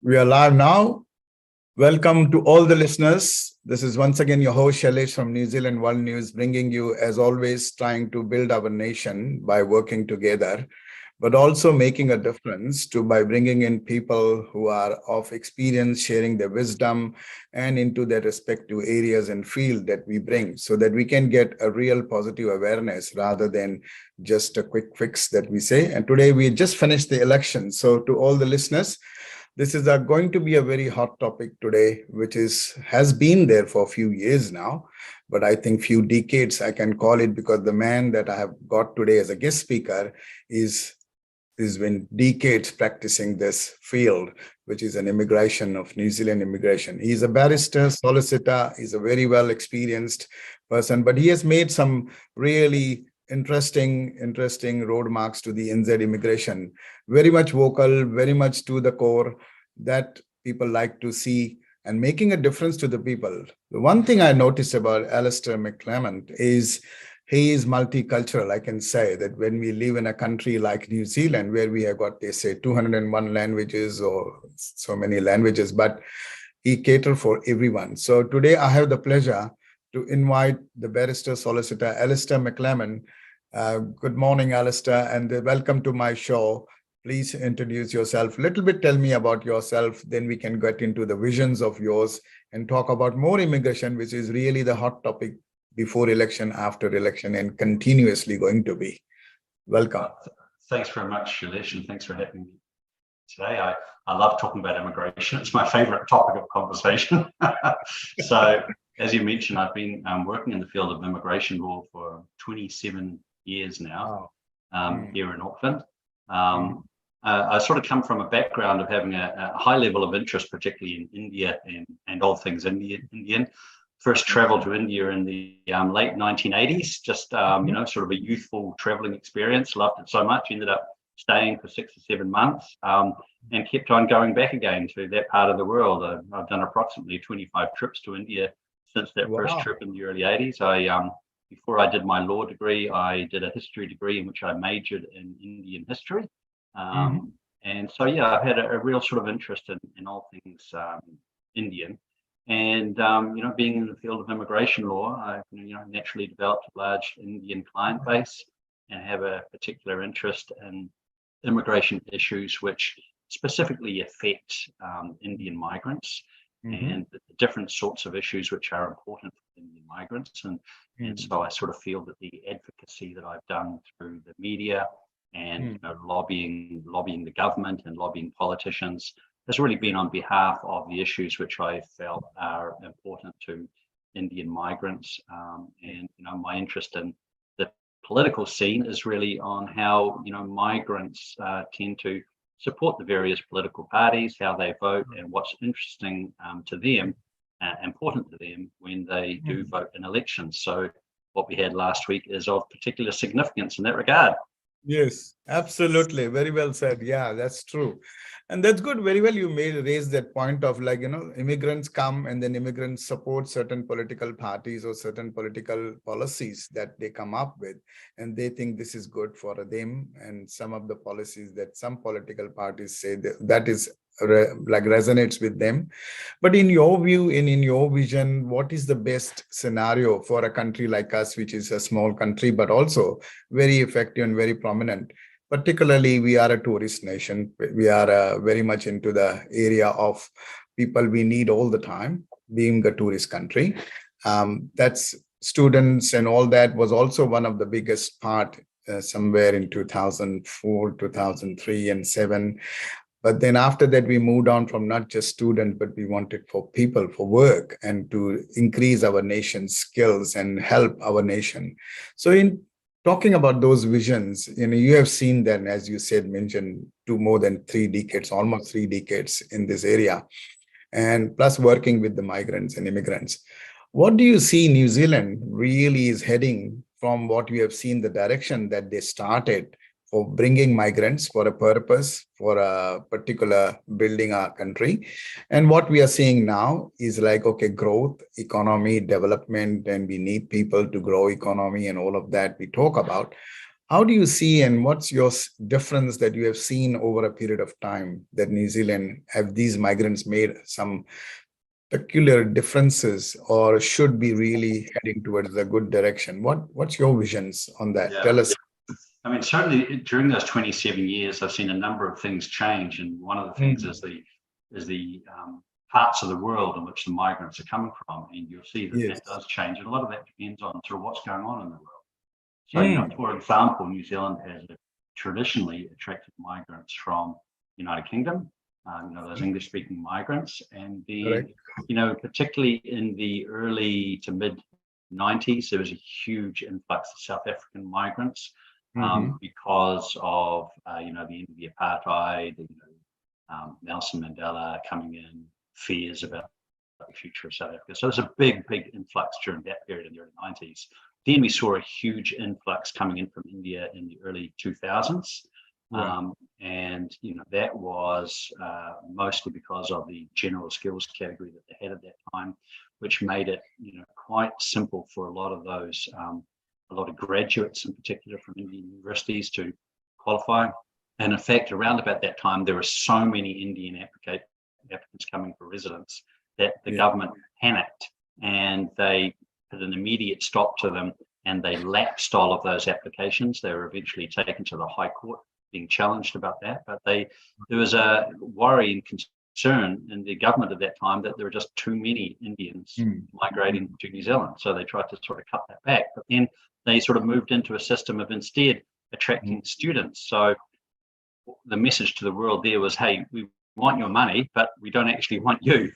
We are live now. Welcome to all the listeners. This is once again your host Shailesh from New Zealand World News, bringing you, as always, trying to build our nation by working together, but also making a difference by bringing in people who are of experience, sharing their wisdom and into their respective areas and field that we bring, so that we can get a real positive awareness rather than just a quick fix that we say. And today we just finished the election. So to all the listeners, this is going to be a very hot topic today, which has been there for a few years now, but I think few decades I can call it, because the man that I have got today as a guest speaker is been decades practicing this field, which is an immigration of New Zealand immigration. He's a barrister, solicitor. He's a very well experienced person, but he has made some really interesting road marks to the NZ immigration. Very much vocal, very much to the core that people like to see and making a difference to the people. The one thing I noticed about Alastair Mcclymont is he is multicultural. I can say that when we live in a country like New Zealand, where we have got, they say, 201 languages or so many languages, but he caters for everyone. So today I have the pleasure to invite the barrister solicitor, Alastair Mcclymont. Good morning, Alastair, and welcome to my show. Please introduce yourself. A little bit tell me about yourself, then we can get into the visions of yours and talk about more immigration, which is really the hot topic before election, after election, and continuously going to be. Welcome. Thanks very much, Shailesh, and thanks for having me today. I love talking about immigration. It's my favorite topic of conversation. So, as you mentioned, I've been working in the field of immigration law for 27 years now. Here in Auckland. I sort of come from a background of having a high level of interest, particularly in India and all things Indian. First traveled to India in the late 1980s, just, sort of a youthful traveling experience. Loved it so much, ended up staying for 6 or 7 months and kept on going back again to that part of the world. I've done approximately 25 trips to India since that first trip in the early 80s. Before I did my law degree, I did a history degree in which I majored in Indian history. And so, I've had a real sort of interest in all things Indian. And, being in the field of immigration law, I naturally developed a large Indian client base and have a particular interest in immigration issues which specifically affect Indian migrants and the different sorts of issues which are important for Indian migrants. And so I sort of feel that the advocacy that I've done through the media and lobbying the government and lobbying politicians has really been on behalf of the issues which I felt are important to Indian migrants. And my interest in the political scene is really on how migrants tend to support the various political parties, how they vote, and what's interesting to them, important to them when they do vote in elections. So what we had last week is of particular significance in that regard. Yes, absolutely. Very well said. Yeah, that's true. And that's good. Very well, you raise that point of immigrants come and then immigrants support certain political parties or certain political policies that they come up with. And they think this is good for them. And some of the policies that some political parties say that is resonates with them. But in your view, in your vision, what is the best scenario for a country like us, which is a small country, but also very effective and very prominent? Particularly, we are a tourist nation. We are very much into the area of people we need all the time, being a tourist country. That's students and all that was also one of the biggest part somewhere in 2004, 2003 and 7. But then after that, we moved on from not just students, but we wanted for people for work and to increase our nation's skills and help our nation. So in talking about those visions, you have seen that, as you said, mentioned, to more than 3 decades, almost 3 decades in this area, and plus working with the migrants and immigrants. What do you see New Zealand really is heading from what you have seen, the direction that they started for bringing migrants for a purpose, for a particular building our country. And what we are seeing now is growth, economy, development, and we need people to grow economy and all of that we talk about. How do you see, and what's your difference that you have seen over a period of time that New Zealand have these migrants made some peculiar differences, or should be really heading towards a good direction? What's your visions on that? Yeah. Tell us. I mean, certainly during those 27 years, I've seen a number of things change, and one of the things is the parts of the world in which the migrants are coming from, and you'll see that that does change, and a lot of that depends on sort of what's going on in the world. So, you know, for example, New Zealand has traditionally attracted migrants from the United Kingdom, you know, those English-speaking migrants, and then, you know, particularly in the early to mid 90s, there was a huge influx of South African migrants. Because of you know, the end of the apartheid, you know, Nelson Mandela coming in, fears about the future of South Africa. So there's a big influx during that period in the early 90s. Then we saw a huge influx coming in from India in the early 2000s. And you know, that was mostly because of the general skills category that they had at that time, which made it, you know, quite simple for a lot of those a lot of graduates in particular from Indian universities to qualify. And in fact, around about that time, there were so many Indian applicants coming for residence that the government panicked, and they put an immediate stop to them, and they lapsed all of those applications. They were eventually taken to the High Court, being challenged about that. But there was a worry and concern in the government at that time that there were just too many Indians migrating to New Zealand. So they tried to sort of cut that back. But then they sort of moved into a system of instead attracting students. So the message to the world there was, hey, we want your money, but we don't actually want you.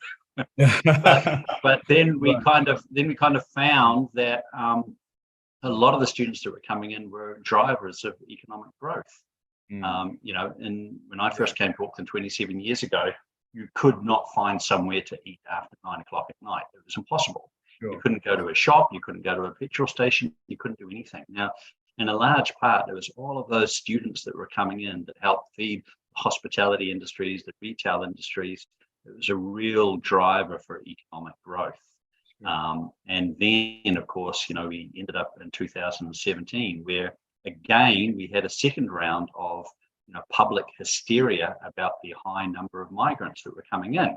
but then we kind of found that a lot of the students that were coming in were drivers of economic growth. You know, and when I first came to Auckland 27 years ago, you could not find somewhere to eat after 9 o'clock at night. It was impossible. You couldn't go to a shop, you couldn't go to a petrol station, you couldn't do anything. Now, in a large part, it was all of those students that were coming in that helped feed the hospitality industries, the retail industries. It was a real driver for economic growth. And then, of course, you know, we ended up in 2017, where again, we had a second round of, you know, public hysteria about the high number of migrants that were coming in.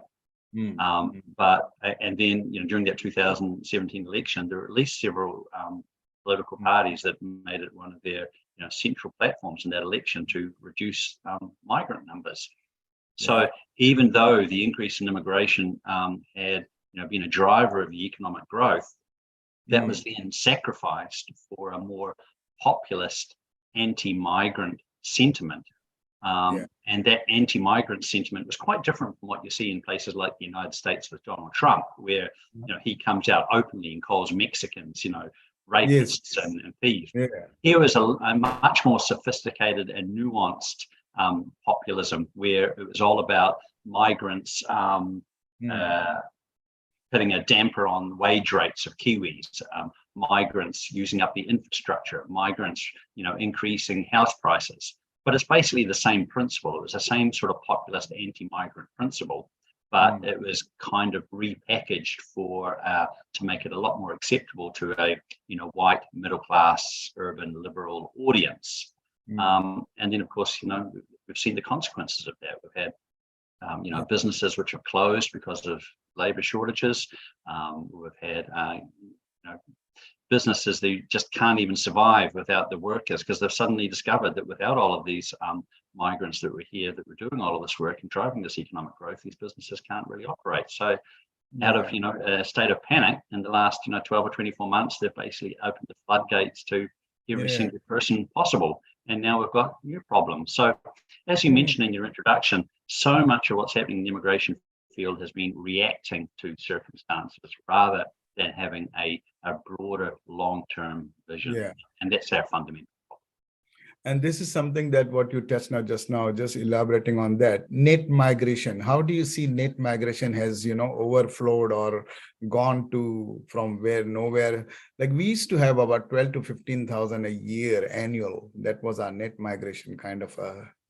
And then, you know, during that 2017 election, there were at least several political parties that made it one of their, you know, central platforms in that election to reduce migrant numbers. So even though the increase in immigration had, you know, been a driver of the economic growth, that was then sacrificed for a more populist anti-migrant sentiment. And that anti-migrant sentiment was quite different from what you see in places like the United States with Donald Trump, where, you know, he comes out openly and calls Mexicans, you know, rapists and thieves. Here was a much more sophisticated and nuanced populism, where it was all about migrants putting a damper on wage rates of Kiwis, migrants using up the infrastructure, migrants, you know, increasing house prices. But it's basically the same principle. It was the same sort of populist anti-migrant principle, but it was kind of repackaged for to make it a lot more acceptable to a, you know, white middle-class urban liberal audience. And then, of course, you know, we've seen the consequences of that. We've had you know, businesses which have closed because of labor shortages. We've had you know, businesses that just can't even survive without the workers, because they've suddenly discovered that without all of these migrants that were here, that were doing all of this work and driving this economic growth, these businesses can't really operate. So out of, you know, a state of panic in the last, you know, 12 or 24 months, they've basically opened the floodgates to every single person possible. And now we've got new problems. So as you mentioned in your introduction, so much of what's happening in the immigration field has been reacting to circumstances rather than having a broader long-term vision. And that's our fundamental problem. And this is something that what you touched now, just elaborating on that, net migration. How do you see net migration has, you know, overflowed or gone to from where nowhere? Like we used to have about 12 to 15,000 a year annual. That was our net migration kind of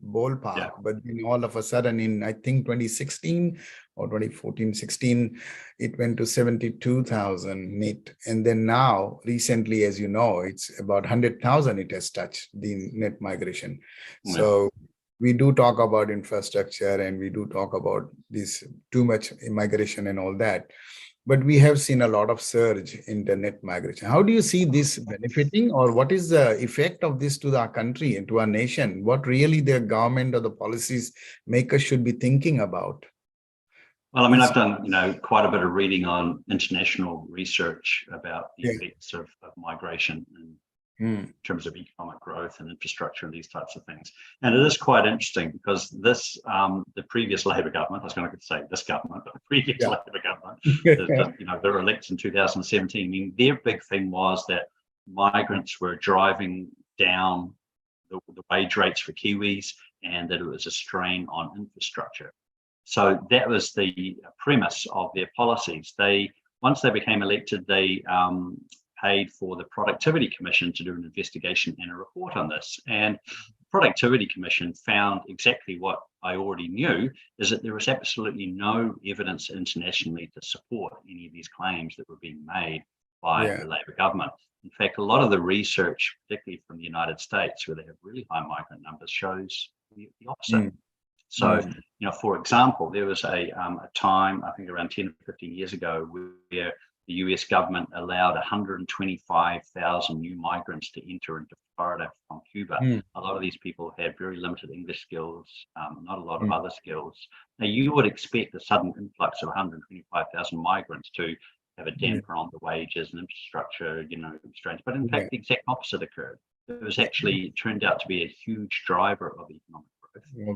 ballpark, but then all of a sudden in, I think 2016 or 2014, 16, it went to 72,000 net. And then now recently, as you know, it's about 100,000 it has touched the net migration. Yeah. So we do talk about infrastructure and we do talk about this too much immigration and all that. But we have seen a lot of surge in the net migration. How do you see this benefiting, or what is the effect of this to our country and to our nation? What really the government or the policies makers should be thinking about? Well, I mean, I've done, quite a bit of reading on international research about the effects of migration in terms of economic growth and infrastructure and these types of things. And it is quite interesting because this, the previous Labor government, I was going to say this government, but the previous Labor government, they were elected in 2017. I mean, their big thing was that migrants were driving down the wage rates for Kiwis and that it was a strain on infrastructure. So that was the premise of their policies. Once they became elected, they paid for the Productivity Commission to do an investigation and a report on this. And the Productivity Commission found exactly what I already knew, is that there was absolutely no evidence internationally to support any of these claims that were being made by the Labor government. In fact, a lot of the research, particularly from the United States, where they have really high migrant numbers, shows the opposite. So, for example, there was a time, I think around 10 or 15 years ago, where the US government allowed 125,000 new migrants to enter into Florida from Cuba. A lot of these people had very limited English skills, not a lot of other skills. Now, you would expect a sudden influx of 125,000 migrants to have a damper on the wages and infrastructure, strange. But in fact, the exact opposite occurred. It was actually turned out to be a huge driver of economic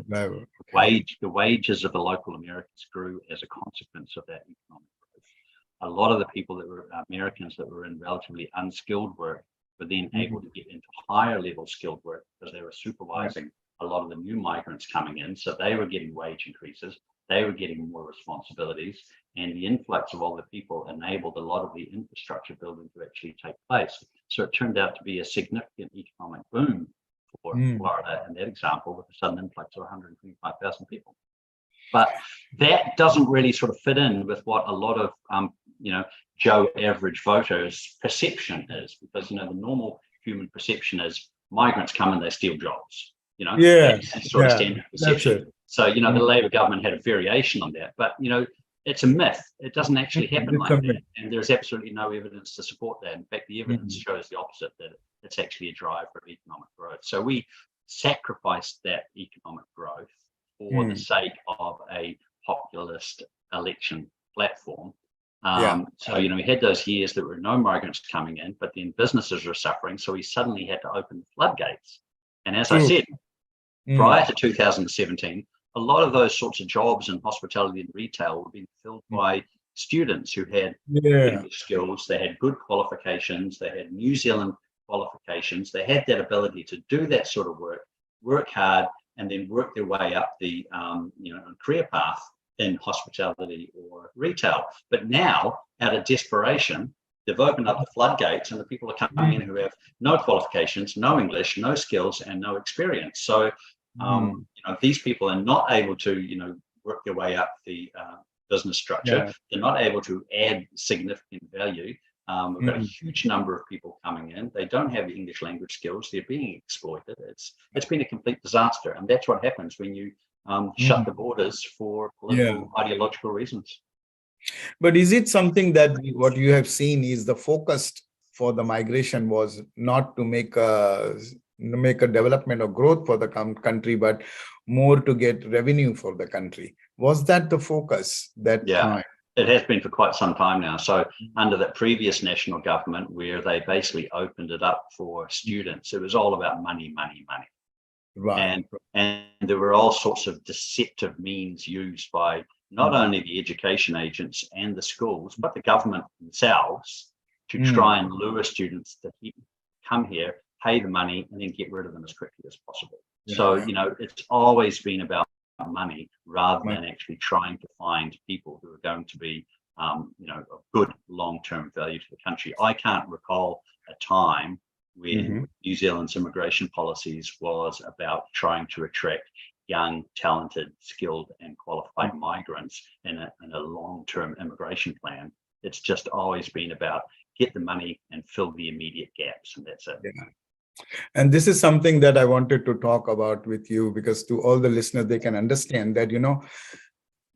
growth. The wages of the local Americans grew as a consequence of that economic growth. A lot of the people that were Americans that were in relatively unskilled work were then able to get into higher level skilled work because they were supervising a lot of the new migrants coming in. So they were getting wage increases, they were getting more responsibilities, and the influx of all the people enabled a lot of the infrastructure building to actually take place. So it turned out to be a significant economic boom for Florida in that example, with a sudden influx of 125,000 people. But that doesn't really sort of fit in with what a lot of, Joe average voters' perception is, because, the normal human perception is migrants come and they steal jobs, that's sort of standard perception. So, the Labor government had a variation on that, but, it's a myth. It doesn't actually happen like that. And there's absolutely no evidence to support that. In fact, the evidence shows the opposite, that it's actually a driver of economic growth. So we sacrificed that economic growth for the sake of a populist election platform. So, we had those years that were no migrants coming in, but then businesses were suffering. So we suddenly had to open the floodgates. And as I said, prior to 2017, a lot of those sorts of jobs in hospitality and retail were being filled by students who had English skills, they had good qualifications, they had New Zealand qualifications, they had that ability to do that sort of work hard, and then work their way up the career path in hospitality or retail. But now, out of desperation, they've opened up the floodgates, and the people are coming in who have no qualifications, no English, no skills, and no experience. So, these people are not able to, work their way up the business structure. They're not able to add significant value. We've got a huge number of people coming in. They don't have the English language skills. They're being exploited. It's been a complete disaster, and that's what happens when you shut the borders for political, ideological reasons. But is it something that what you have seen is the focus for the migration was not to make a development or growth for the country, but more to get revenue for the country? Was that the focus that time? It has been for quite some time now. So under that previous national government, where they basically opened it up for students, it was all about money, money, money. Right. And there were all sorts of deceptive means used by not only the education agents and the schools, but the government themselves to try and lure students to come here, pay the money, and then get rid of them as quickly as possible. So, it's always been about money rather than actually trying to find people who are going to be, of good long-term value to the country. I can't recall a time when New Zealand's immigration policies was about trying to attract young, talented, skilled and qualified migrants in a long-term immigration plan. It's just always been about get the money and fill the immediate gaps, and that's it. Yeah. And this is something that I wanted to talk about with you, because to all the listeners, they can understand that,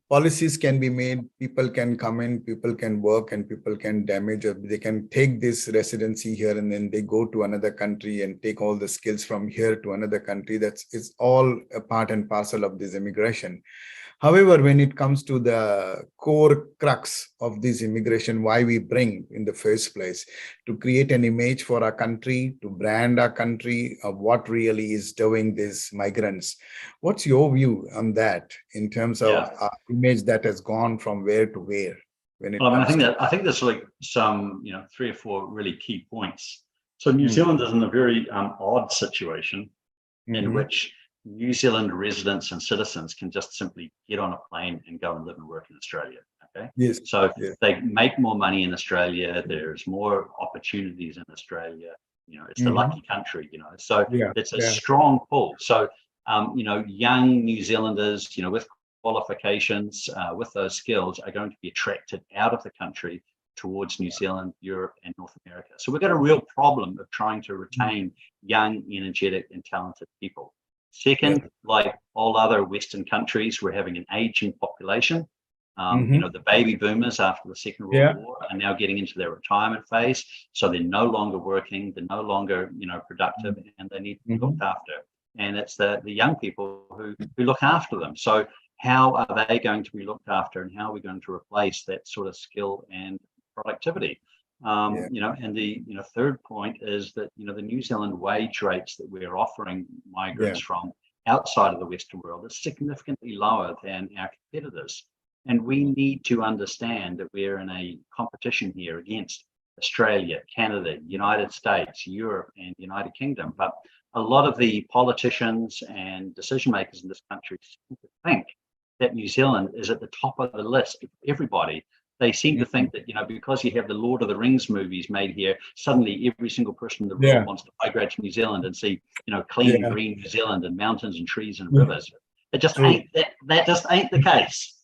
policies can be made, people can come in, people can work, and people can damage, or they can take this residency here and then they go to another country and take all the skills from here to another country. It's all a part and parcel of this immigration. However, when it comes to the core crux of this immigration, why we bring in the first place, to create an image for our country, to brand our country of what really is doing these migrants. What's your view on that in terms of our image that has gone from where to where? When it I think there's like some, 3 or 4 really key points. So New Zealand is in a very odd situation in which New Zealand residents and citizens can just simply get on a plane and go and live and work in Australia. Okay. Yes. So they make more money in Australia. There's more opportunities in Australia. It's the lucky country. So it's a strong pull. So young New Zealanders, with qualifications, with those skills, are going to be attracted out of the country towards New Zealand, Europe, and North America. So we've got a real problem of trying to retain young, energetic, and talented people. Second, like all other Western countries, we're having an aging population. The baby boomers after the Second World War are now getting into their retirement phase. So they're no longer working, they're no longer, productive, and they need to be looked after. And it's the young people who look after them. So how are they going to be looked after, and how are we going to replace that sort of skill and productivity? And the third point is that the New Zealand wage rates that we're offering migrants from outside of the Western world is significantly lower than our competitors. And we need to understand that we're in a competition here against Australia, Canada, United States, Europe, and United Kingdom. But a lot of the politicians and decision makers in this country seem to think that New Zealand is at the top of the list of everybody. They seem to think that, because you have the Lord of the Rings movies made here, suddenly every single person in the world wants to migrate to New Zealand and see, clean, green New Zealand and mountains and trees and rivers. It just ain't that just ain't the case.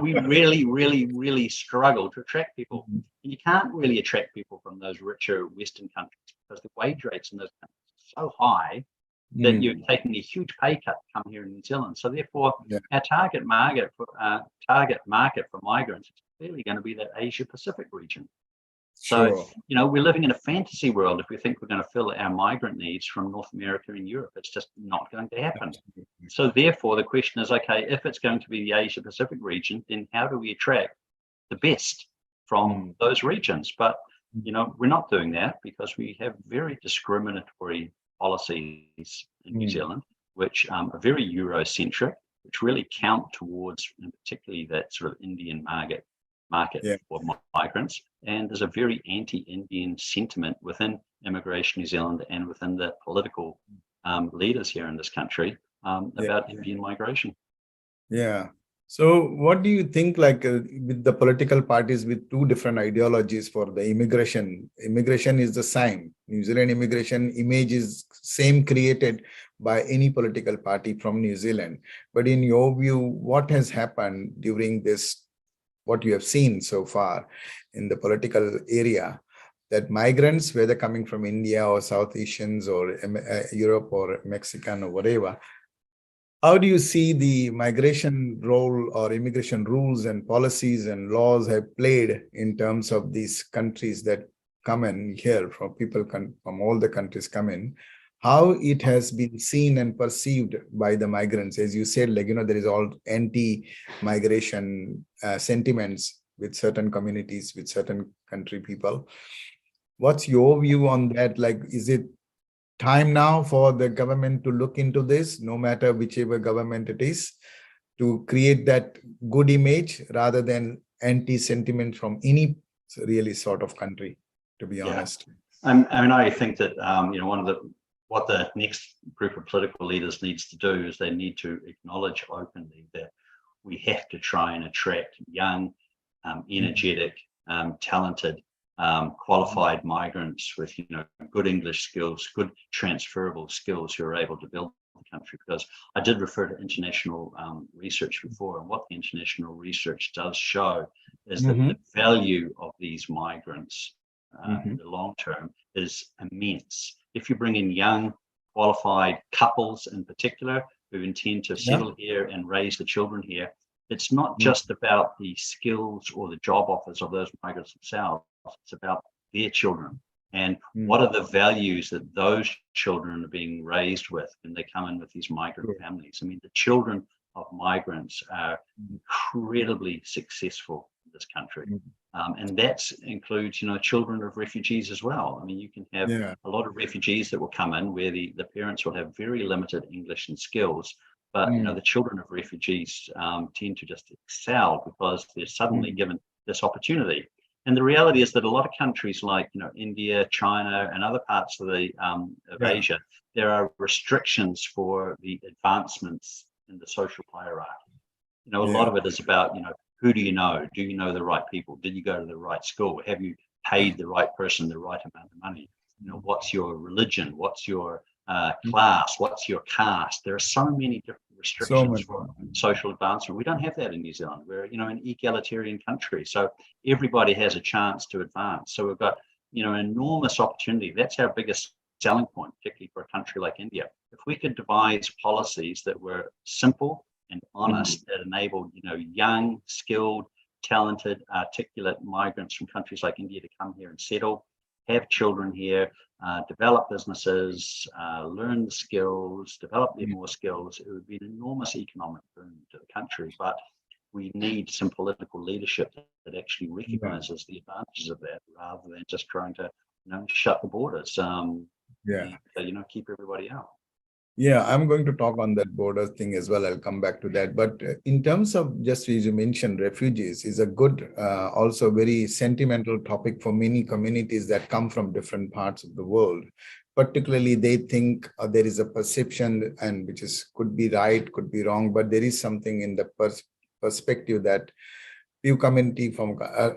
We really, really, really struggle to attract people. And you can't really attract people from those richer Western countries because the wage rates in those countries are so high that you're taking a huge pay cut to come here in New Zealand. So therefore, our target market for migrants is clearly going to be that Asia Pacific region. So, we're living in a fantasy world if we think we're going to fill our migrant needs from North America and Europe. It's just not going to happen. So therefore, the question is, okay, if it's going to be the Asia Pacific region, then how do we attract the best from those regions? But, we're not doing that because we have very discriminatory policies in New Zealand, which are very Eurocentric, which count count towards, and particularly that sort of Indian market for migrants. And there's a very anti-Indian sentiment within Immigration New Zealand and within the political leaders here in this country about Indian migration. Yeah. So what do you think, with the political parties with 2 different ideologies for the immigration? Immigration is the same. New Zealand immigration image is same created by any political party from New Zealand. But in your view, what has happened during this, what you have seen so far in the political area, that migrants, whether coming from India or South Asians or Europe or Mexican or whatever, how do you see the migration role or immigration rules and policies and laws have played in terms of these countries that come in here, from people from all the countries come in, how it has been seen and perceived by the migrants? As you said, there is all anti-migration sentiments with certain communities, with certain country people. What's your view on that? Is it time now for the government to look into this, no matter whichever government it is, to create that good image rather than anti-sentiment from any really sort of country, to be honest? I think that, what the next group of political leaders needs to do is they need to acknowledge openly that we have to try and attract young, energetic, talented qualified migrants with, good English skills, good transferable skills who are able to build the country. Because I did refer to international research before, and what the international research does show is that the value of these migrants in the long term is immense. If you bring in young, qualified couples in particular who intend to settle here and raise the children here, it's not just about the skills or the job offers of those migrants themselves, it's about their children. And what are the values that those children are being raised with when they come in with these migrant families? I mean, the children of migrants are incredibly successful in this country. And that includes, children of refugees as well. I mean, you can have a lot of refugees that will come in where the parents will have very limited English and skills, but, the children of refugees tend to just excel because they're suddenly given this opportunity. And the reality is that a lot of countries like, India, China, and other parts of the of Asia, there are restrictions for the advancements in the social hierarchy. A lot of it is about, who do you know? Do you know the right people? Did you go to the right school? Have you paid the right person the right amount of money? What's your religion? What's your class? What's your caste? There are so many different restrictions for social advancement. We don't have that in New Zealand. We're, an egalitarian country. So everybody has a chance to advance. So we've got, an enormous opportunity. That's our biggest selling point, particularly for a country like India. If we could devise policies that were simple and honest, that enabled, young, skilled, talented, articulate migrants from countries like India to come here and settle, have children here, develop businesses, learn the skills, develop their more skills, it would be an enormous economic boom to the country. But we need some political leadership that actually recognizes the advantages of that, rather than just trying to, shut the borders, and, keep everybody out. Yeah, I'm going to talk on that border thing as well. I'll come back to that. But in terms of, just as you mentioned, refugees is a good, also very sentimental topic for many communities that come from different parts of the world. Particularly, they think there is a perception, and which is could be right, could be wrong, but there is something in the perspective that few community from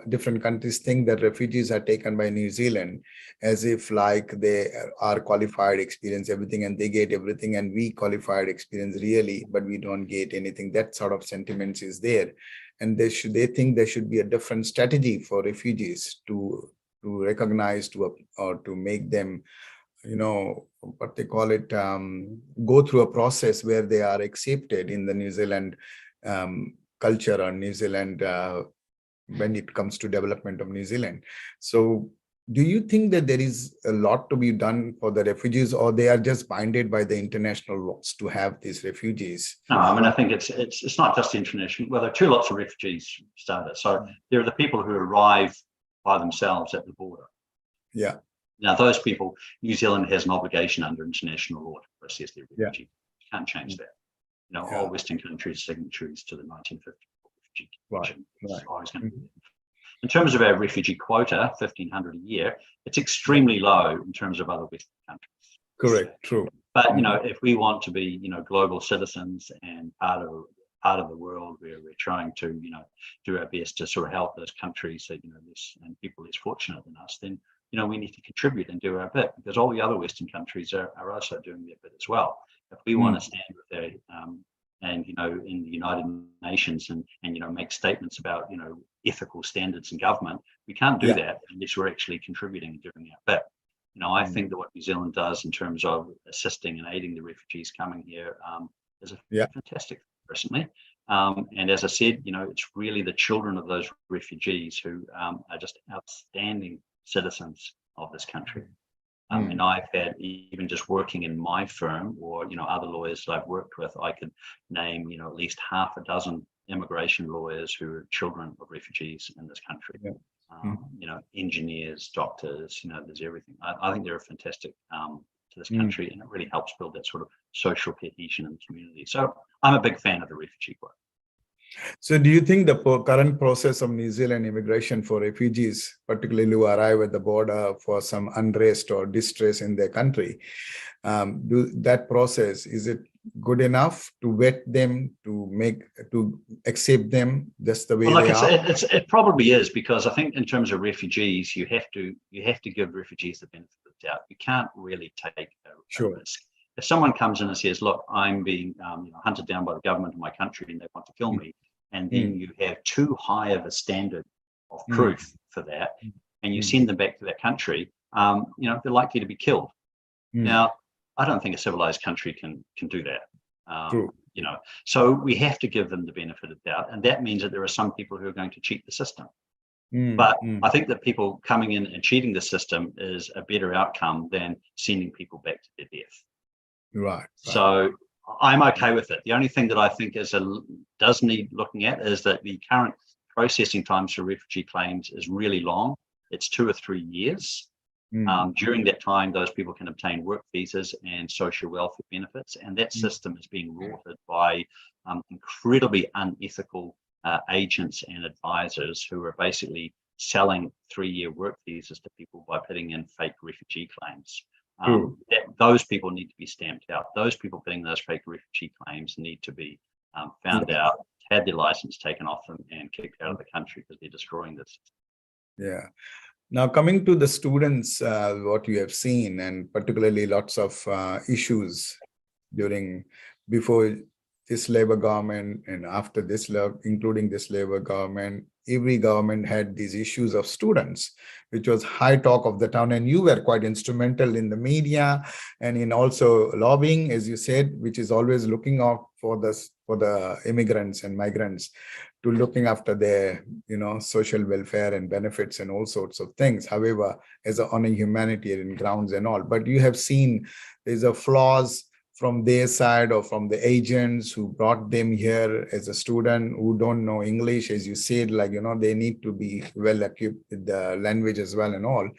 different countries think that refugees are taken by New Zealand as if like they are qualified, experience everything, and they get everything, and we qualified, experience really, but we don't get anything. That sort of sentiments is there, and they think there should be a different strategy for refugees to recognize or to make them, what they call it, go through a process where they are accepted in the New Zealand culture or New Zealand when it comes to development of New Zealand. So do you think that there is a lot to be done for the refugees, or they are just binded by the international laws to have these refugees? No, I mean, I think it's not just international. Well, there are two lots of refugees started. So there are the people who arrive by themselves at the border. Yeah. Now, those people, New Zealand has an obligation under international law to process their refugees. You can't change that. All Western countries signatories to the 1950 Refugee Convention. It's always going to be there. In terms of our refugee quota, 1,500 a year, it's extremely low in terms of other Western countries. Correct, true. But if we want to be, global citizens and part of the world where we're trying to, do our best to sort of help those countries that, and people less fortunate than us, then we need to contribute and do our bit, because all the other Western countries are also doing their bit as well. If we want to stand with and in the United Nations and make statements about ethical standards in government, we can't do that unless we're actually contributing and doing our bit. I think that what New Zealand does in terms of assisting and aiding the refugees coming here is a fantastic thing personally. And as I said, it's really the children of those refugees who are just outstanding citizens of this country. And I've had, even just working in my firm or, other lawyers that I've worked with, I could name, at least half a dozen immigration lawyers who are children of refugees in this country. Engineers, doctors, there's everything. I think they're fantastic to this country, and it really helps build that sort of social cohesion in the community. So I'm a big fan of the refugee work. So do you think the current process of New Zealand immigration for refugees, particularly who arrive at the border for some unrest or distress in their country, that process, is it good enough to vet them, to accept them just the way Well, look, they are? it probably is, because I think in terms of refugees, you have to give refugees the benefit of the doubt. You can't really take a Sure. risk. If someone comes in and says, "Look, I'm being hunted down by the government of my country and they want to kill me," and then you have too high of a standard of proof for that, and you send them back to that country, they're likely to be killed. Now, I don't think a civilized country can do that. True. So we have to give them the benefit of doubt, and that means that there are some people who are going to cheat the system. But I think that people coming in and cheating the system is a better outcome than sending people back to their death. Right. So I'm okay with it. The only thing that I think does need looking at is that the current processing times for refugee claims is really long. It's 2 or 3 years. During that time, those people can obtain work visas and social welfare benefits, and that system is being rorted by incredibly unethical agents and advisors who are basically selling 3-year work visas to people by putting in fake refugee claims. Those people need to be stamped out. Those people putting those fake refugee claims need to be found out, had their license taken off them, and kicked out of the country because they're destroying this. Yeah. Now, coming to the students, what you have seen, and particularly lots of issues before this Labour government and after this, including this Labour government, every government had these issues of students, which was high talk of the town. And you were quite instrumental in the media and in also lobbying, as you said, which is always looking out for the immigrants and migrants, to looking after their, social welfare and benefits and all sorts of things. However, on a humanitarian grounds and all, but you have seen there's a flaws from their side or from the agents who brought them here as a student who don't know English, as you said, they need to be well equipped with the language as well and all.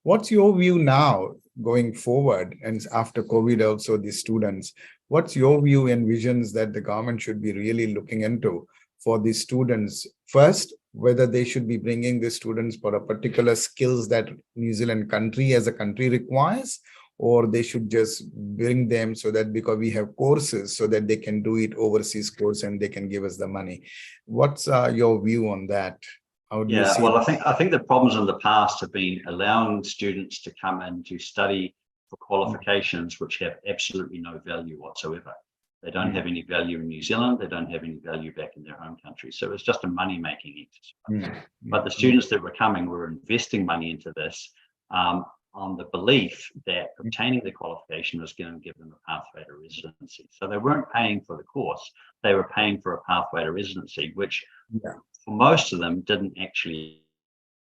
What's your view now going forward, and after COVID also, these students, what's your view and visions that the government should be really looking into for these students? First, whether they should be bringing the students for a particular skills that New Zealand country as a country requires, or they should just bring them so that because we have courses so that they can do it overseas course and they can give us the money. What's your view on that? How do you see well, I think the problems in the past have been allowing students to come in to study for qualifications which have absolutely no value whatsoever. They don't have any value in New Zealand. They don't have any value back in their home country. So it's just a money-making exercise. But the students that were coming were investing money into this on the belief that obtaining the qualification was going to give them a pathway to residency. So they weren't paying for the course. They were paying for a pathway to residency, which for most of them didn't actually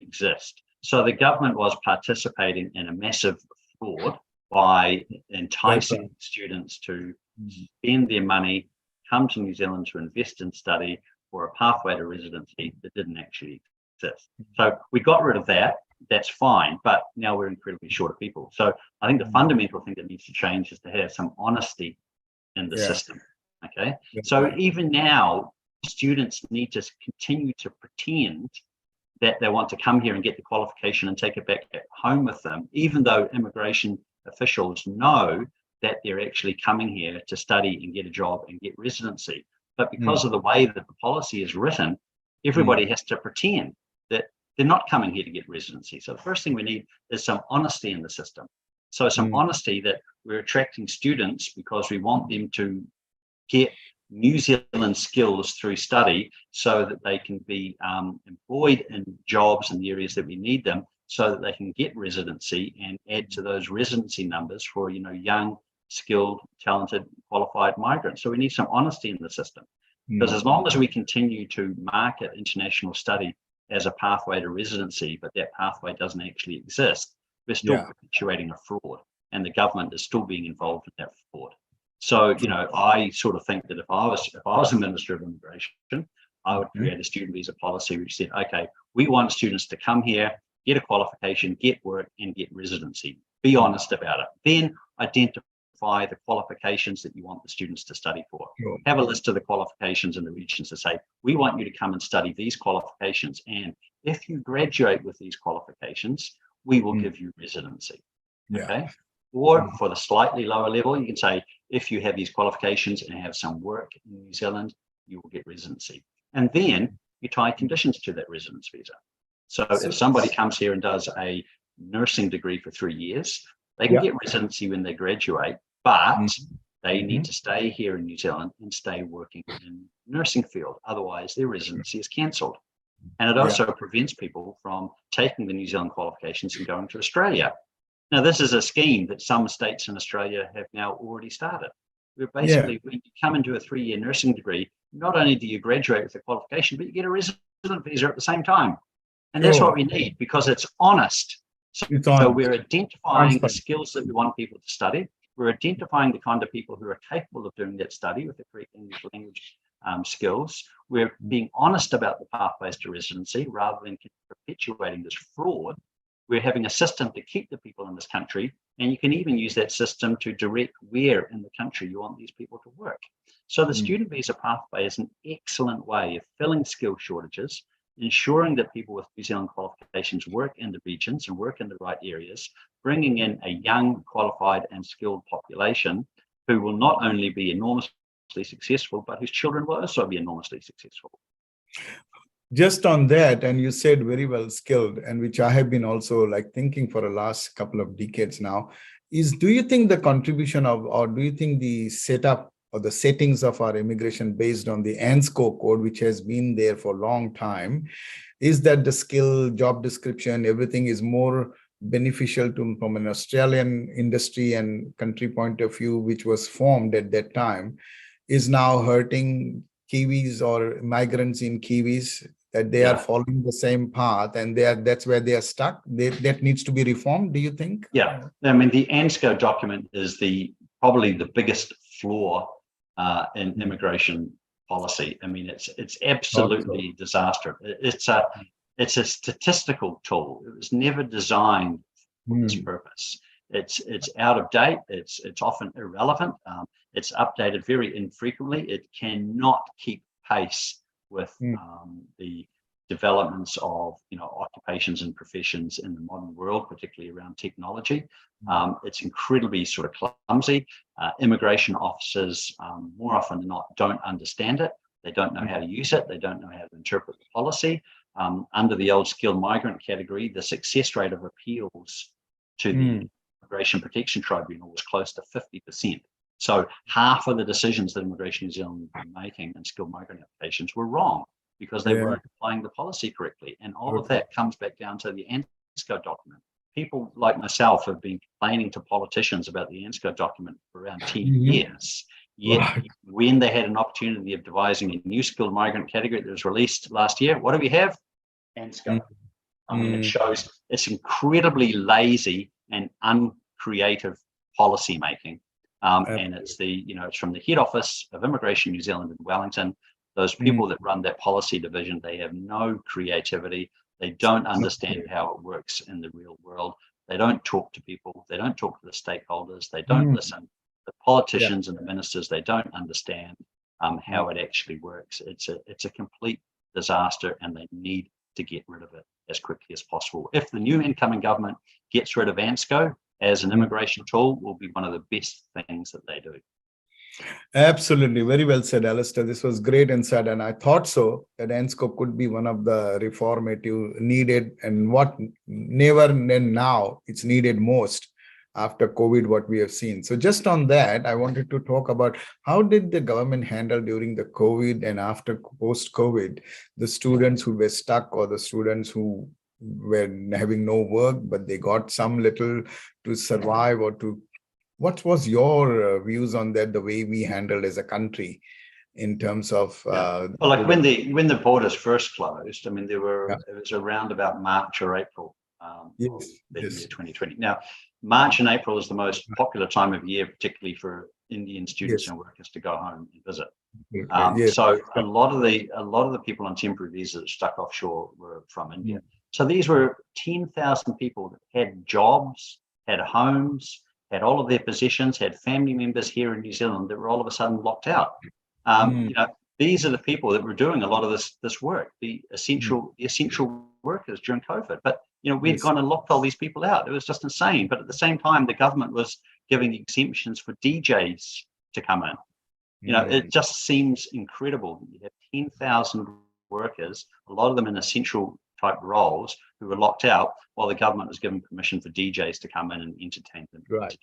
exist. So the government was participating in a massive fraud by enticing students to spend their money, come to New Zealand to invest in study for a pathway to residency that didn't actually exist. So we got rid of that. That's fine, but now we're incredibly short of people. So I think the fundamental thing that needs to change is to have some honesty in the system. Okay. So even now, students need to continue to pretend that they want to come here and get the qualification and take it back at home with them, even though immigration officials know that they're actually coming here to study and get a job and get residency. But because of the way that the policy is written, everybody has to pretend that they're not coming here to get residency. So the first thing we need is some honesty in the system. So some honesty that we're attracting students because we want them to get New Zealand skills through study so that they can be employed in jobs in the areas that we need them, so that they can get residency and add to those residency numbers for, young, skilled, talented, qualified migrants. So we need some honesty in the system, because as long as we continue to market international study as a pathway to residency, but that pathway doesn't actually exist, we're still perpetuating a fraud, and the government is still being involved in that fraud. So, I sort of think that if I was a Minister of Immigration, I would create a student visa policy which said, okay, we want students to come here, get a qualification, get work, and get residency. Be honest about it. Then identify identify the qualifications that you want the students to study for. Sure. Have a list of the qualifications in the regions to say, we want you to come and study these qualifications. And if you graduate with these qualifications, we will give you residency. Yeah. Okay. Or for the slightly lower level, you can say, if you have these qualifications and have some work in New Zealand, you will get residency. And then you tie conditions to that residence visa. So if somebody comes here and does a nursing degree for 3 years, they can get residency when they graduate, but they need to stay here in New Zealand and stay working in the nursing field. Otherwise, their residency is cancelled. And it also prevents people from taking the New Zealand qualifications and going to Australia. Now, this is a scheme that some states in Australia have now already started. Where basically, when you come into a 3-year nursing degree, not only do you graduate with a qualification, but you get a resident visa at the same time. And that's what we need, because it's honest. So we're identifying the skills that we want people to study. We're identifying the kind of people who are capable of doing that study with the correct English language skills. We're being honest about the pathways to residency rather than perpetuating this fraud. We're having a system to keep the people in this country, and you can even use that system to direct where in the country you want these people to work. So the student visa pathway is an excellent way of filling skill shortages, ensuring that people with New Zealand qualifications work in the regions and work in the right areas, bringing in a young, qualified and skilled population who will not only be enormously successful, but whose children will also be enormously successful. Just on that, and you said very well skilled, and which I have been also like thinking for the last couple of decades now, is do you think the contribution of, or do you think the setup or the settings of our immigration based on the ANZCO code, which has been there for a long time, is that the skill, job description, everything is more beneficial to from an Australian industry and country point of view, which was formed at that time, is now hurting Kiwis or migrants in Kiwis, that they are following the same path and that's where they are stuck? That needs to be reformed, do you think? Yeah, I mean, the ANZCO document is probably the biggest flaw in immigration policy. I mean, it's absolutely disastrous. It's a statistical tool. It was never designed for this purpose. It's out of date. It's often irrelevant. It's updated very infrequently. It cannot keep pace with the developments of occupations and professions in the modern world, particularly around technology. It's incredibly sort of clumsy. Immigration officers, more often than not, don't understand it. They don't know how to use it. They don't know how to interpret the policy. Under the old skilled migrant category, the success rate of appeals to the Immigration Protection Tribunal was close to 50%. So half of the decisions that Immigration New Zealand were making in skilled migrant applications were wrong because they weren't applying the policy correctly. And all of that comes back down to the ANZCO document. People like myself have been complaining to politicians about the ANZCO document for around 10 years. Yet when they had an opportunity of devising a new skilled migrant category that was released last year, what do we have? ANZCO. I mean, it shows it's incredibly lazy and uncreative policy making. And it's it's from the head office of Immigration New Zealand in Wellington. Those people that run that policy division, they have no creativity. They don't understand how it works in the real world. They don't talk to people. They don't talk to the stakeholders. They don't listen. The politicians and the ministers, they don't understand how it actually works. It's a complete disaster, and they need to get rid of it as quickly as possible. If the new incoming government gets rid of ANZCO as an immigration tool, will be one of the best things that they do. Absolutely. Very well said, Alastair. This was great insight. And I thought so that ANZCO could be one of the reformative needed, and what never and now it's needed most after COVID, what we have seen. So just on that, I wanted to talk about how did the government handle during the COVID and after post-COVID, the students who were stuck or the students who were having no work, but they got some little to survive or to. What was your views on that, the way we handled as a country in terms of well, like when the borders first closed, I mean, it was around about March or April of the year 2020. Now, March and April is the most popular time of year, particularly for Indian students and workers to go home and visit. So a lot of the people on temporary visas stuck offshore were from India. So these were 10,000 people that had jobs, had homes, had all of their possessions, had family members here in New Zealand that were all of a sudden locked out. These are the people that were doing a lot of this work, the essential workers during COVID. But we'd gone and locked all these people out. It was just insane. But at the same time, the government was giving exemptions for DJs to come in. It just seems incredible. You have 10,000 workers, a lot of them in essential type roles, who were locked out while the government was giving permission for DJs to come in and entertain them. Right.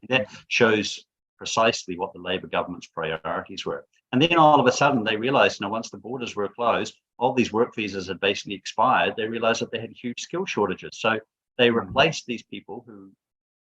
That shows precisely what the Labor government's priorities were. And then all of a sudden they realized, once the borders were closed, all these work visas had basically expired. They realized that they had huge skill shortages. So they replaced these people who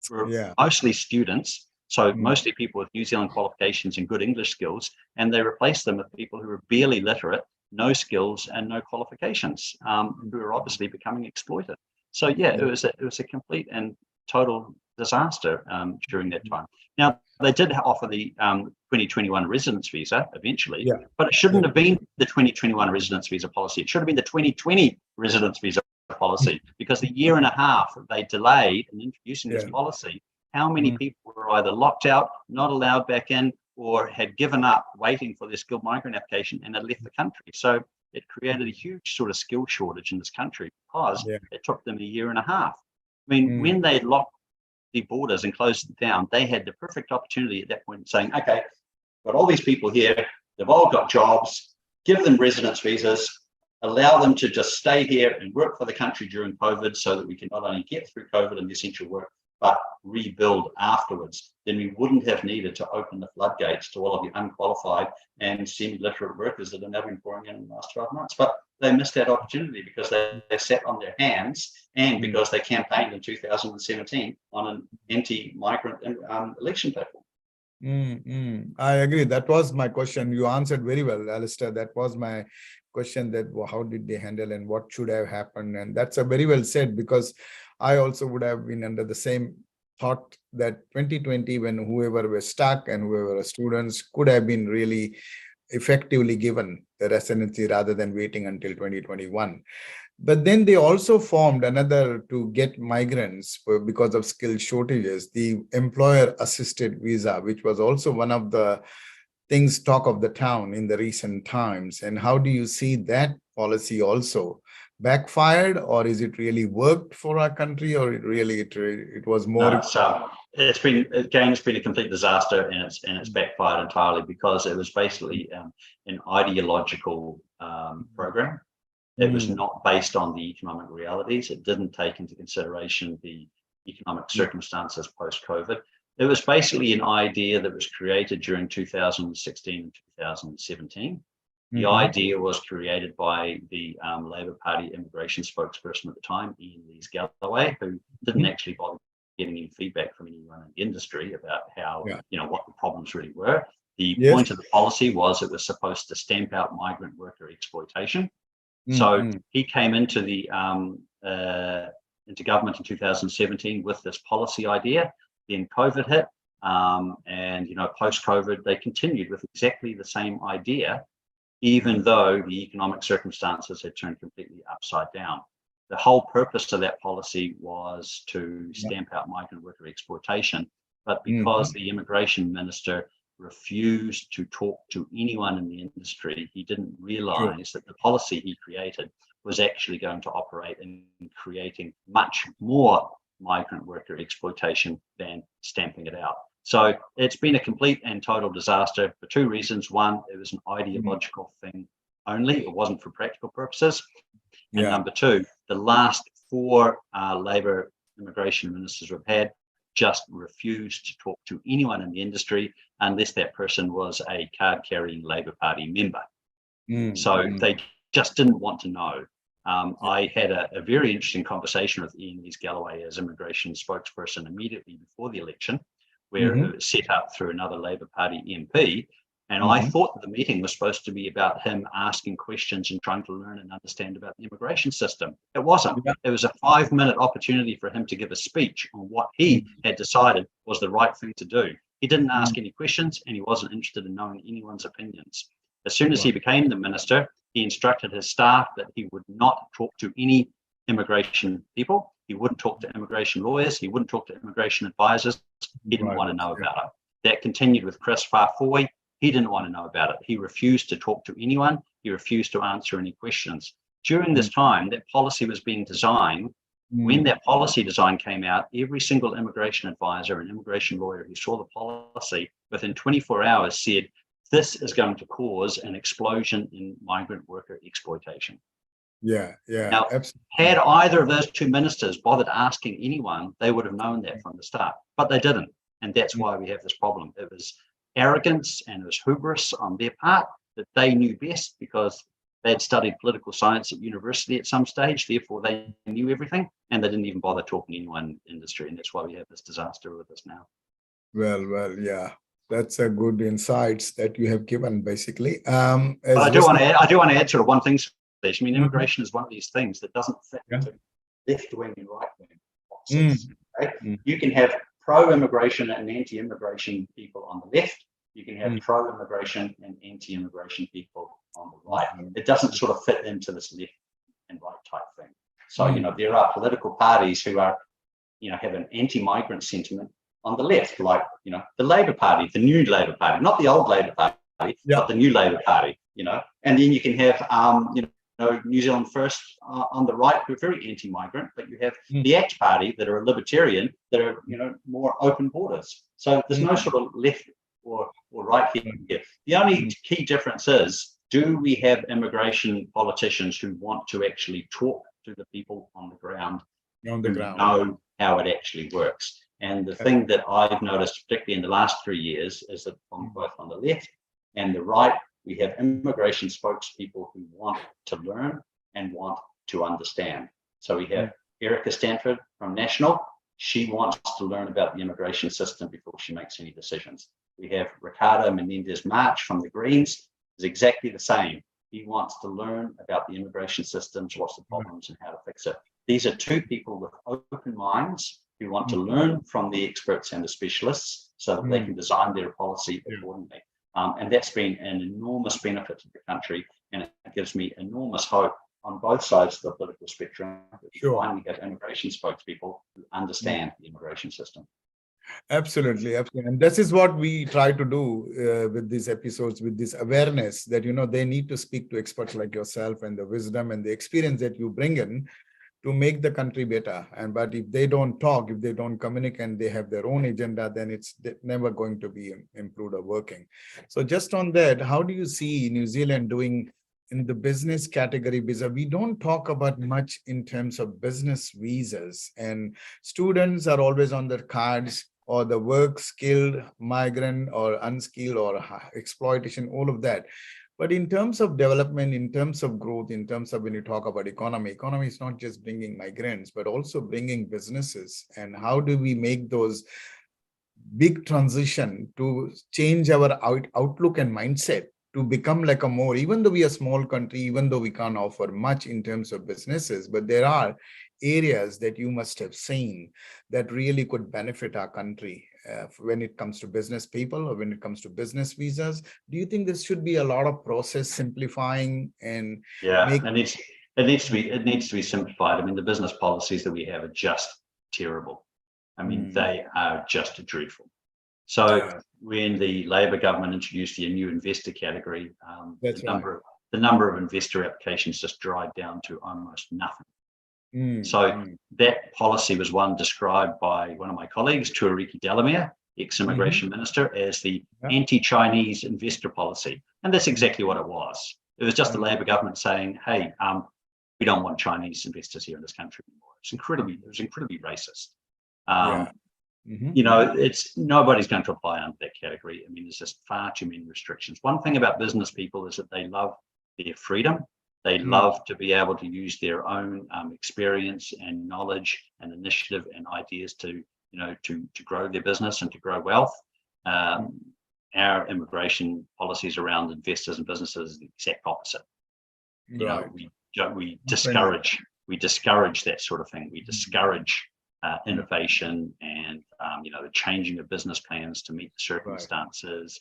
were mostly students, so mostly people with New Zealand qualifications and good English skills, and they replaced them with people who were barely literate, no skills and no qualifications, who were obviously becoming exploited. So it was a complete and total disaster during that time. Now, they did offer the 2021 residence visa eventually, but it shouldn't have been the 2021 residence visa policy. It should have been the 2020 residence visa policy, because the year and a half that they delayed in introducing this policy, how many people were either locked out, not allowed back in, or had given up waiting for their skilled migrant application and had left the country. So it created a huge sort of skill shortage in this country because it took them a year and a half. I mean, when they locked the borders and closed it down, they had the perfect opportunity at that point of saying, okay, got all these people here, they've all got jobs, give them residence visas, allow them to just stay here and work for the country during COVID so that we can not only get through COVID and the essential work, but rebuild afterwards. Then we wouldn't have needed to open the floodgates to all of the unqualified and semi-literate workers that have now been pouring in the last 12 months. But they missed that opportunity because they sat on their hands, and because they campaigned in 2017 on an anti-migrant election platform. I agree. That was my question. You answered very well, Alastair. That was my question, that how did they handle and what should have happened? And that's a very well said, because I also would have been under the same thought that 2020, when whoever was stuck and whoever were students, could have been really effectively given the residency rather than waiting until 2021. But then they also formed another to get migrants because of skill shortages, the employer assisted visa, which was also one of the things talk of the town in the recent times. And how do you see that policy also backfired, or is it really worked for our country, or it was more? No, it's been a complete disaster, and it's backfired entirely, because it was basically an ideological program. It was not based on the economic realities. It didn't take into consideration the economic circumstances post-COVID. It was basically an idea that was created during 2016 and 2017. The idea was created by the Labor Party immigration spokesperson at the time, Ian Lees-Galloway, who didn't actually bother getting any feedback from anyone in the industry about how, what the problems really were. The point of the policy was it was supposed to stamp out migrant worker exploitation. So he came into the into government in 2017 with this policy idea. Then COVID hit, and post-COVID they continued with exactly the same idea, even though the economic circumstances had turned completely upside down. The whole purpose of that policy was to stamp out migrant worker exploitation, but because the immigration minister refused to talk to anyone in the industry, he didn't realize that the policy he created was actually going to operate in creating much more migrant worker exploitation than stamping it out. So it's been a complete and total disaster for two reasons. One, it was an ideological thing only. It wasn't for practical purposes. And number two, the last four Labor immigration ministers we've had just refused to talk to anyone in the industry unless that person was a card-carrying Labor Party member. So they just didn't want to know. I had a very interesting conversation with Ian Lees-Galloway as immigration spokesperson immediately before the election, where it was set up through another Labor Party MP. And I thought that the meeting was supposed to be about him asking questions and trying to learn and understand about the immigration system. It wasn't. It was a 5-minute opportunity for him to give a speech on what he had decided was the right thing to do. He didn't ask any questions, and he wasn't interested in knowing anyone's opinions. As soon as he became the minister, he instructed his staff that he would not talk to any immigration people. He wouldn't talk to immigration lawyers. He wouldn't talk to immigration advisors. He didn't want to know about it. That continued with Chris Farfoy. He didn't want to know about it. He refused to talk to anyone. He refused to answer any questions. During this time, that policy was being designed. When that policy design came out, every single immigration advisor and immigration lawyer who saw the policy within 24 hours said, this is going to cause an explosion in migrant worker exploitation. Yeah, Now, absolutely. had either of those two ministers bothered asking anyone, they would have known that from the start, but they didn't. And that's why we have this problem. It was arrogance and it was hubris on their part that they knew best because they'd studied political science at university at some stage, therefore they knew everything, and they didn't even bother talking to anyone in the industry. And that's why we have this disaster with us now. Well, yeah. That's a good insights that you have given, basically. But I do want to add sort of one thing. I mean, immigration is one of these things that doesn't fit into left wing and right wing boxes. Right? You can have pro-immigration and anti-immigration people on the left. You can have pro-immigration and anti-immigration people on the right. It doesn't sort of fit into this left and right type thing. So, you know, there are political parties who are, you know, have an anti-migrant sentiment on the left, like, you know, the Labour Party, the new Labour Party, not the old Labour Party, but the new Labour Party, you know. And then you can have, you know, New Zealand First on the right, who are very anti-migrant, but you have the ACT Party that are a libertarian, that are, you know, more open borders. So there's no sort of left or right here. The only key difference is, do we have immigration politicians who want to actually talk to the people on the ground, know how it actually works? And the thing that I've noticed, particularly in the last 3 years, is that both on the left and the right, we have immigration spokespeople who want to learn and want to understand. So we have Erica Stanford from National. She wants to learn about the immigration system before she makes any decisions. We have Ricardo Menendez-March from the Greens, is exactly the same. He wants to learn about the immigration systems, what's the problems and how to fix it. These are two people with open minds who want to learn from the experts and the specialists so that they can design their policy accordingly. And that's been an enormous benefit to the country, and it gives me enormous hope on both sides of the political spectrum that we finally have immigration spokespeople who understand the immigration system. Absolutely. And this is what we try to do with these episodes, with this awareness that, you know, they need to speak to experts like yourself and the wisdom and the experience that you bring in to make the country better. But if they don't talk, if they don't communicate, and they have their own agenda, then it's never going to be improved or working. So just on that, how do you see New Zealand doing in the business category? Because we don't talk about much in terms of business visas, and students are always on their cards, or the work skilled migrant or unskilled or exploitation, all of that. But in terms of development, in terms of growth, in terms of when you talk about economy is not just bringing migrants, but also bringing businesses. And how do we make those big transition to change our outlook and mindset to become like a more, even though we are a small country, even though we can't offer much in terms of businesses, but there are areas that you must have seen that really could benefit our country when it comes to business people or when it comes to business visas. Do you think there should be a lot of process simplifying and it needs to be simplified? I mean, the business policies that we have are just terrible. I mean, they are just dreadful. So when the Labor government introduced the new investor category, the number of investor applications just dried down to almost nothing. That policy was one described by one of my colleagues, Tuariki Delamere, ex-immigration minister, as the anti-Chinese investor policy. And that's exactly what it was. It was just the Labor government saying, hey, we don't want Chinese investors here in this country anymore. It was incredibly racist. You know, nobody's going to apply under that category. I mean, there's just far too many restrictions. One thing about business people is that they love their freedom. They love to be able to use their own experience and knowledge and initiative and ideas to, you know, to grow their business and to grow wealth. Our immigration policies around investors and businesses is the exact opposite. You know, we discourage that sort of thing. We discourage innovation and you know, the changing of business plans to meet the circumstances,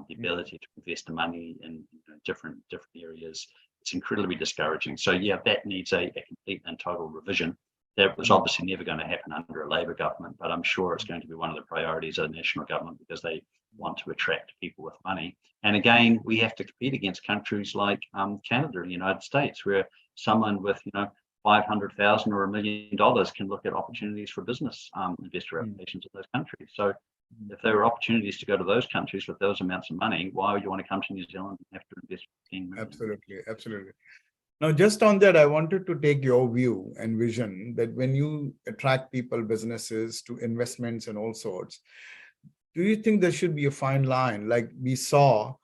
the ability to invest the money in different areas. It's incredibly discouraging. So yeah, that needs a complete and total revision. That was obviously never going to happen under a Labor government, but I'm sure it's going to be one of the priorities of the national government because they want to attract people with money. And again, we have to compete against countries like Canada and the United States, where someone with, $500,000 or $1 million can look at opportunities for business investor applications in those countries. So if there are opportunities to go to those countries with those amounts of money, why would you want to come to New Zealand and have to invest 15 million? Absolutely, absolutely. Now, just on that, I wanted to take your view and vision that when you attract people, businesses to investments and all sorts, do you think there should be a fine line? Like we saw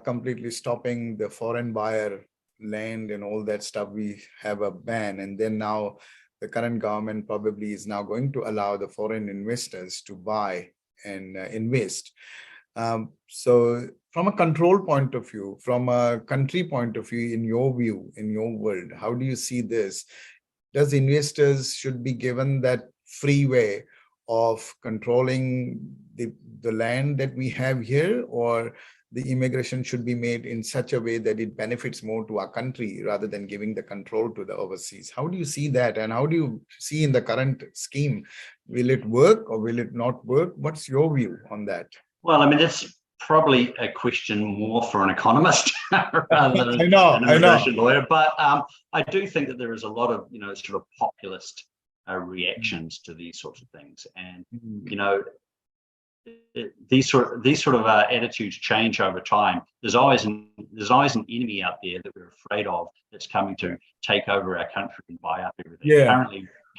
completely stopping the foreign buyer land and all that stuff, we have a ban. And then now the current government probably is now going to allow the foreign investors to buy and invest. So from a control point of view, from a country point of view, in your view, in your world, how do you see this? Does investors should be given that freeway of controlling the land that we have here, or the immigration should be made in such a way that it benefits more to our country rather than giving the control to the overseas? How do you see that? And how do you see in the current scheme, will it work or will it not work? What's your view on that? Well, I mean, that's probably a question more for an economist rather than an immigration lawyer. But I do think that there is a lot of, sort of populist reactions to these sorts of things. And, these sort of attitudes change over time. There's always an enemy out there that we're afraid of that's coming to take over our country and buy up everything. Yeah.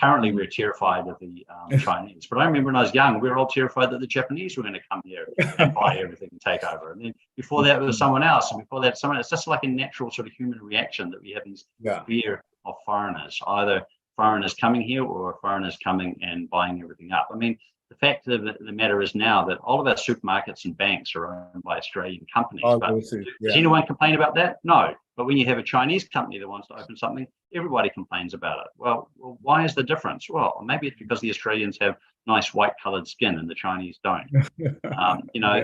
Currently, we're terrified of the Chinese. But I remember when I was young, we were all terrified that the Japanese were going to come here and buy everything and take over. And then before that, it was someone else. And before that, someone else. It's just like a natural sort of human reaction that we have this fear of foreigners, either foreigners coming here or foreigners coming and buying everything up. I mean, the fact of the matter is now that all of our supermarkets and banks are owned by Australian companies. Does anyone complain about that? No. But when you have a Chinese company that wants to open something, everybody complains about it. Well, why is the difference? Well, maybe it's because the Australians have nice white coloured skin and the Chinese don't.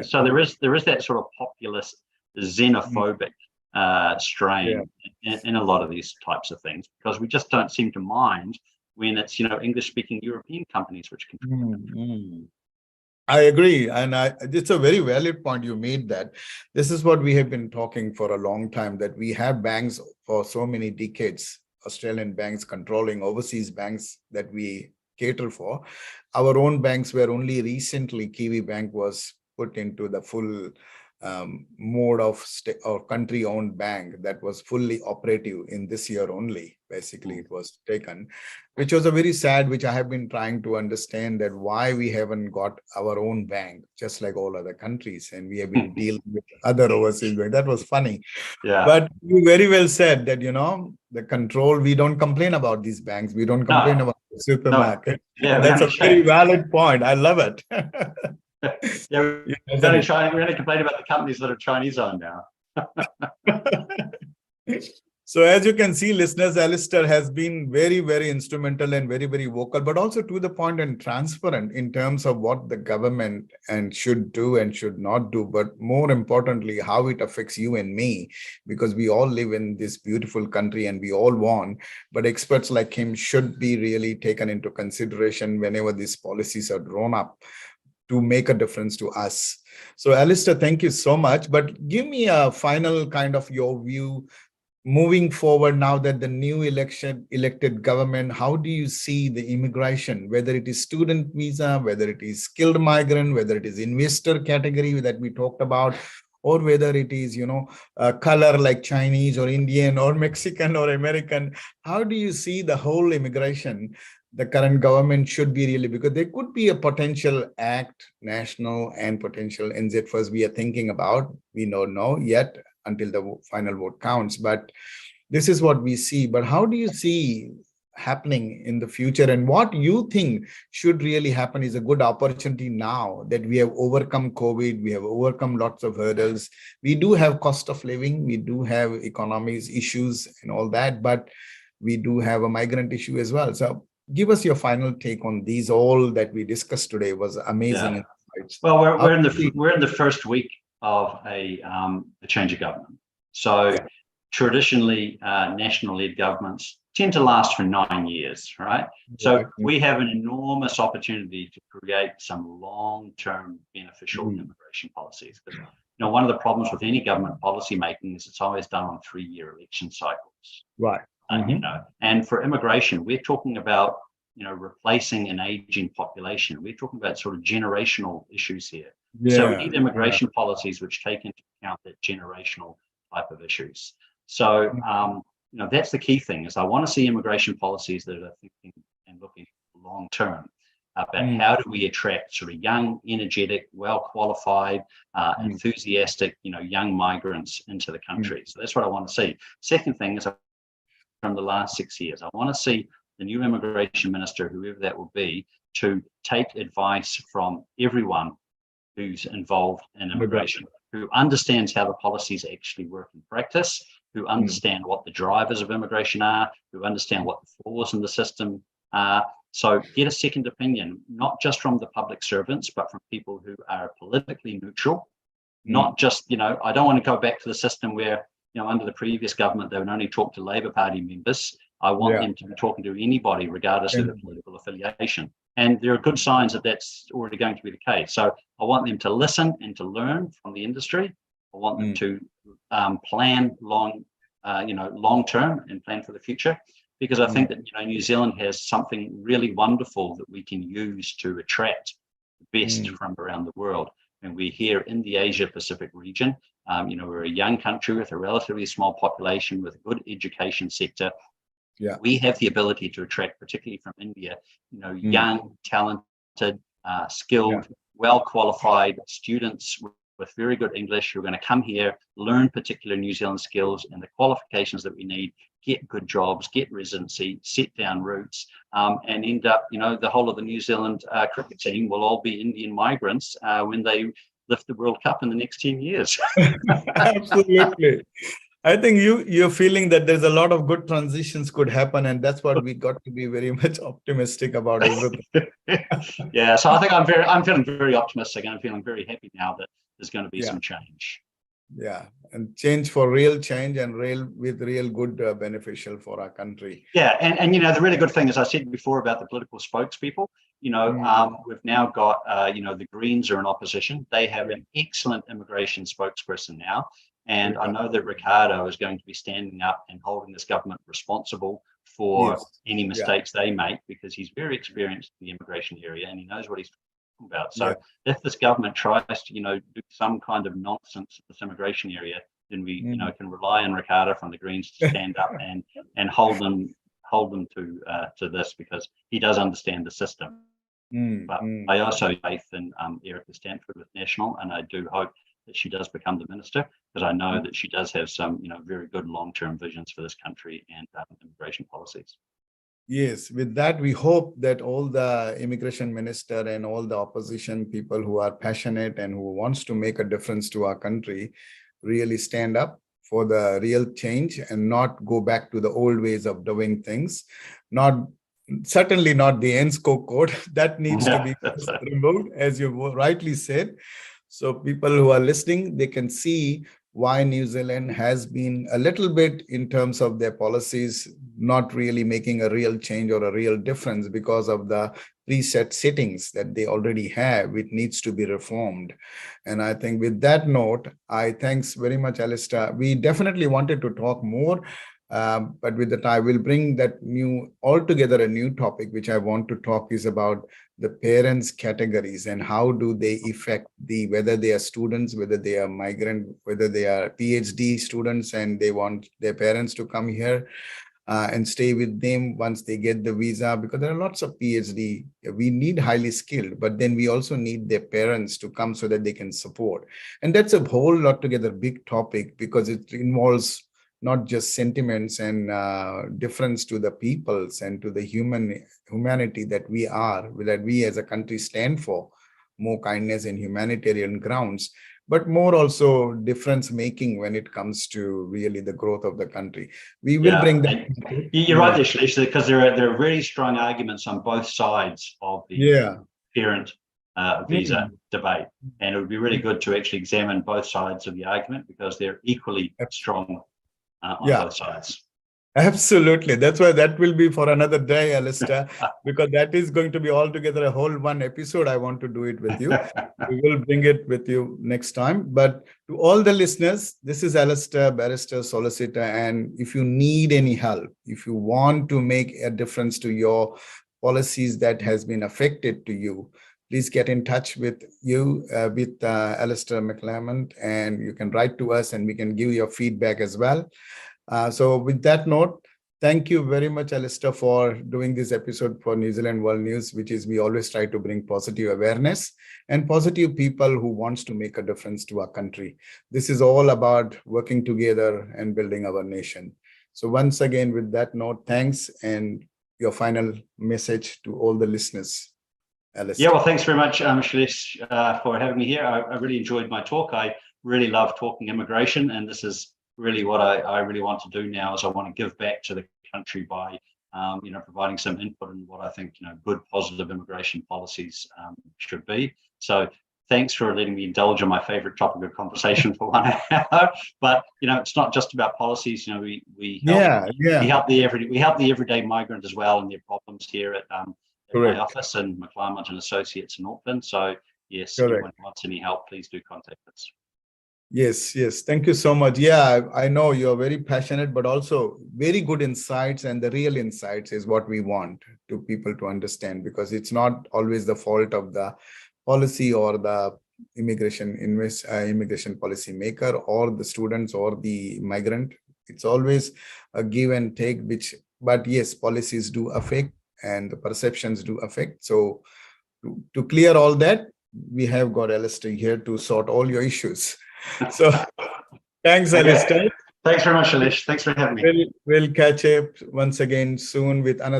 So there is that sort of populist, xenophobic strain in a lot of these types of things, because we just don't seem to mind when it's English-speaking European companies which control. I agree, and it's a very valid point you made. That this is what we have been talking for a long time, that we have banks for so many decades, Australian banks controlling overseas banks that we cater for. Our own banks were only recently, Kiwi Bank was put into the full mode of country-owned bank that was fully operative in this year only. Basically, it was taken, which was a very sad, which I have been trying to understand, that why we haven't got our own bank, just like all other countries, and we have been dealing with other overseas banks. That was funny. Yeah. But you very well said that, the control, we don't complain about these banks. We don't complain about the supermarket. No. Yeah, that's a very valid point. I love it. We're only complaining about the companies that are Chinese owned now. So as you can see, listeners, Alastair has been very, very instrumental and very, very vocal, but also to the point and transparent in terms of what the government and should do and should not do, but more importantly, how it affects you and me, because we all live in this beautiful country and we all want, but experts like him should be really taken into consideration whenever these policies are drawn up to make a difference to us. So Alastair, thank you so much, but give me a final kind of your view moving forward now that the new elected government. How do you see the immigration, whether it is student visa, whether it is skilled migrant, whether it is investor category that we talked about, or whether it is, color like Chinese or Indian or Mexican or American? How do you see the whole immigration? The current government should be really, because there could be a potential act, national and potential NZ we are thinking about. We don't know yet until the final vote counts, but this is what we see. But how do you see happening in the future, and what you think should really happen is a good opportunity now that we have overcome COVID, we have overcome lots of hurdles. We do have cost of living, we do have economies issues and all that, but we do have a migrant issue as well. So give us your final take on these. All that we discussed today was amazing. Yeah. Well, we're in the first week of a change of government. So traditionally national-led governments tend to last for 9 years, right? So we have an enormous opportunity to create some long-term beneficial immigration policies. Because one of the problems with any government policy making is it's always done on 3-year election cycles. Right. And for immigration, we're talking about replacing an aging population. We're talking about sort of generational issues here. So we need immigration policies which take into account that generational type of issues. So that's the key thing. Is I want to see immigration policies that are thinking and looking long term about how do we attract sort of young, energetic, well qualified, enthusiastic, young migrants into the country. So that's what I want to see. Second thing is, from the last 6 years, I want to see the new immigration minister, whoever that will be, to take advice from everyone who's involved in immigration, who understands how the policies actually work in practice, who understand what the drivers of immigration are, who understand what the flaws in the system are. So get a second opinion, not just from the public servants, but from people who are politically neutral, not just, I don't want to go back to the system where, under the previous government, they would only talk to Labour Party members. I want them to be talking to anybody, regardless of their political affiliation. And there are good signs that that's already going to be the case. So I want them to listen and to learn from the industry. I want them to plan long term and plan for the future, because I think that New Zealand has something really wonderful that we can use to attract the best from around the world. And we're here in the Asia Pacific region. We're a young country with a relatively small population, with a good education sector. We have the ability to attract, particularly from India, young, talented, skilled, well-qualified students with very good English who are going to come here, learn particular New Zealand skills and the qualifications that we need, get good jobs, get residency, set down roots, and end up, the whole of the New Zealand cricket team will all be Indian migrants when they lift the World Cup in the next 10 years. Absolutely. I think you're feeling that there's a lot of good transitions could happen, and that's what we got to be very much optimistic about everything. So I think I'm feeling very optimistic, and I'm feeling very happy now that there's going to be some change. Yeah, and change for real change and real good beneficial for our country. Yeah, and the really good thing, as I said before about the political spokespeople, we've now got the Greens are in opposition. They have an excellent immigration spokesperson now. And I know that Ricardo is going to be standing up and holding this government responsible for any mistakes they make, because he's very experienced in the immigration area and he knows what he's talking about. So if this government tries to, do some kind of nonsense in this immigration area, then we, can rely on Ricardo from the Greens to stand up and hold them to this, because he does understand the system. But I also have faith in Erica Stanford with National, and I do hope that she does become the minister, because I know that she does have some, very good long-term visions for this country and immigration policies. Yes, with that, we hope that all the immigration minister and all the opposition people who are passionate and who wants to make a difference to our country really stand up for the real change and not go back to the old ways of doing things. Certainly not the ANZCO code that needs to be removed, as you rightly said. So people who are listening, they can see why New Zealand has been a little bit, in terms of their policies, not really making a real change or a real difference because of the preset settings that they already have, which needs to be reformed. And I think with that note, thanks very much, Alastair. We definitely wanted to talk more, but with that, I will bring that altogether a new topic, which I want to talk is about the parents' categories and how do they affect whether they are students, whether they are migrant, whether they are PhD students and they want their parents to come here and stay with them once they get the visa, because there are lots of PhD. We need highly skilled, but then we also need their parents to come so that they can support. And that's a whole lot together big topic, because it involves not just sentiments and difference to the peoples and to the humanity that we as a country stand for, more kindness and humanitarian grounds, but more also difference making when it comes to really the growth of the country. We will bring that. You're right there, Solicitor, because there are really strong arguments on both sides of the parent visa debate. And it would be really good to actually examine both sides of the argument, because they're equally strong on both sides. Absolutely. That's why that will be for another day, Alastair, because that is going to be altogether a whole one episode. I want to do it with you. We will bring it with you next time. But to all the listeners, this is Alastair, Barrister, Solicitor. And if you need any help, if you want to make a difference to your policies that has been affected to you, please get in touch with Alastair Mcclymont, and you can write to us and we can give your feedback as well. So with that note, thank you very much, Alastair, for doing this episode for New Zealand World News, which is we always try to bring positive awareness and positive people who wants to make a difference to our country. This is all about working together and building our nation. So once again, with that note, thanks, and your final message to all the listeners, Alastair. Yeah, well, thanks very much, Shailesh, for having me here. I really enjoyed my talk. I really love talking immigration, and this is really what I really want to do now. Is I want to give back to the country by providing some input in what I think good positive immigration policies should be. So thanks for letting me indulge in my favorite topic of conversation for 1 hour. But it's not just about policies. We help the everyday migrant as well and their problems here at my office in Mcclymont and Associates in Auckland. So yes, anyone who wants any help, please do contact us. Yes. Thank you so much. Yeah, I know you're very passionate, but also very good insights, and the real insights is what we want to people to understand, because it's not always the fault of the policy or the immigration policy maker or the students or the migrant. It's always a give and take, but yes, policies do affect and the perceptions do affect. So to clear all that, we have got Alastair here to sort all your issues. So thanks, Alastair. Thanks very much, Shailesh. Thanks for having me. We'll catch up once again soon with another